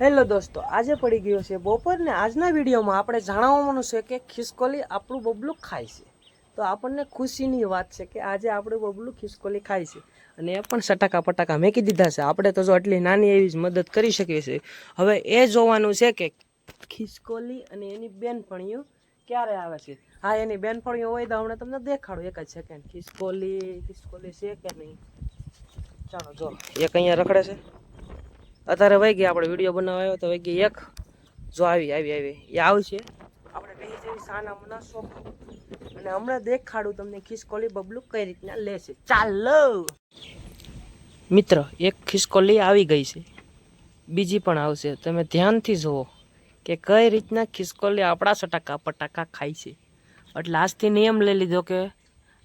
Hello દોસ્તો, આજે પડી ગયો છે બપોર ને આજના વિડીયોમાં આપણે જાણવાનું છે કે ખિસકોલી આપણું બબલું ખાય છે. તો આપણને ખુશીની વાત છે કે આજે આપણું બબલું ખિસકોલી ખાય છે અને એ પણ સટાકા પટાકા મેકી દીધા છે. આપણે તો જો આટલી નાની એવી જ મદદ કરી શકીએ છીએ. હવે એ જોવાનું છે કે ખિસકોલી અને એની બેનપણીઓ ક્યારે આવે છે. હા, એની બેનપણીઓ હોય તો હમણાં તમને દેખાડું એક જ સેકન્ડ. ખિસકોલી છે કે નહીં, ચાલો જો એક અહીંયા રખડે છે. અત્યારે વહી ગયા, આપણે વિડીયો બનાવવા આવ્યો તો વહી ગઈ એક. જો આવી એ આવશે. આપણે બેસી જઈએ સાના મના સોફા અને હમણાં દેખાડું તમને ખિસકોલી બબલું કઈ રીતના લેશે. ચાલો મિત્ર, એક ખિસકોલી આવી ગઈ છે, બીજી પણ આવશે. તમે ધ્યાનથી જુઓ કે કઈ રીતના ખિસકોલી આપણા સટાકા પટાકા ખાય છે. એટલે આજથી નિયમ લઈ લીધો કે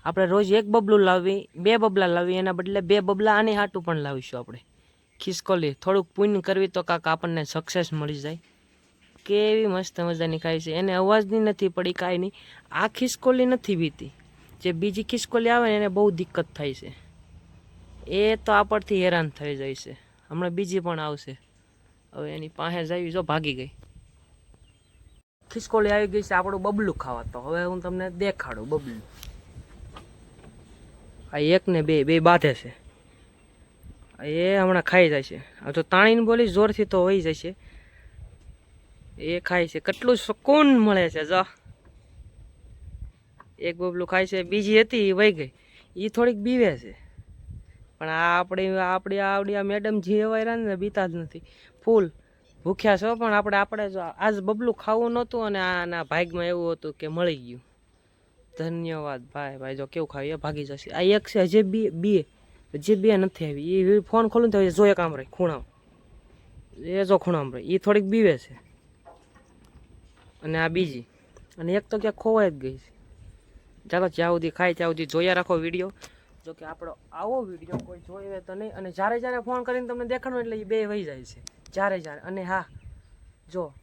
આપણે રોજ એક બબલું લાવવી, બે બબલા લાવવી, એના બદલે બે બબલા આની હાટું પણ લાવીશું. આપણે ખિસકોલી થોડુંક પુણ્ય કરવી તો કાંક આપણને સક્સેસ મળી જાય. કેવી મસ્ત મજાની ખાય છે, એને અવાજની નથી પડી, કાંઈ નહીં. આ ખિસકોલી નથી બીતી, જે બીજી ખિસકોલી આવે ને એને બહુ દિક્કત થાય છે. એ તો આપણથી હેરાન થઈ જાય છે. હમણાં બીજી પણ આવશે. હવે એની પાસે જઈ, જો ભાગી ગઈ. ખિસકોલી આવી ગઈ છે આપણું બબલું ખાવા. તો હવે હું તમને દેખાડું બબલું. આ એક ને બે બાંધે છે. એ હમણાં ખાઈ જાય છે. આ તો તાણીને બોલી જોરથી તો હોઈ જાય છે. એ ખાય છે, કેટલું સુકૂન મળે છે. જો એક બબલું ખાય છે, બીજી હતી એ વહી ગઈ. એ થોડીક બીવે છે, પણ આપણી આ મેડમ જે રહ્યા ને બીતા જ નથી. ફૂલ ભૂખ્યા છો, પણ આપણે જો આજ બબલું ખાવું નહોતું અને આના ભાગમાં એવું હતું કે મળી ગયું. ધન્યવાદ ભાઈ. જો કેવું ખાય, એ ભાગી જશે. આ એક છે જે બે નથી આવી. એ ફોન ખોલું તો જો એક આમ રહી ખૂણામાં, એ જો ખૂણામાં રહી, એ થોડીક બીવે છે. અને આ બીજી, અને એક તો ક્યાંક ખોવાઈ જ ગઈ છે. ચાલો જ્યાં સુધી ખાય ત્યાં સુધી જોયા રાખો વિડીયો. જો કે આપણો આવો વિડીયો કોઈ જોવે તો નહીં. અને જ્યારે ફોન કરીને તમને દેખાડો એટલે એ બે વહી જાય છે જ્યારે. અને હા, જો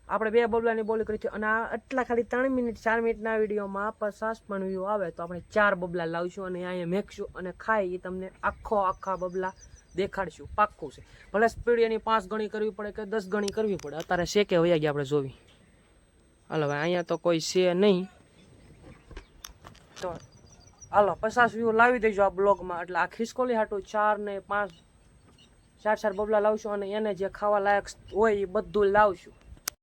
આપણે બે બબલાની બોલી કરી છે અને આ આટલા ખાલી 3 મિનિટ 4 મિનિટના વિડીયોમાં 50 પણ વ્યૂ આવે તો આપણે 4 બબલા લાવશું અને અહીંયા મેકશું અને ખાઈ એ તમને આખા બબલા દેખાડશું. પાક્કું છે. ભલે સ્પીડ એની 5 ગણી કરવી પડે કે 10 ગણી કરવી પડે. અત્યારે છે કે વયા ગયા આપણે જોવી. હાલો ભાઈ, અહીંયા તો કોઈ છે નહીં, તો હાલો 50 વ્યૂ લાવી દેજો આ બ્લોગમાં. એટલે આ ખિસકોલી હાટું 4 ને 5 4 બબલા લાવશું અને એને જે ખાવા લાયક હોય એ બધું લાવશું.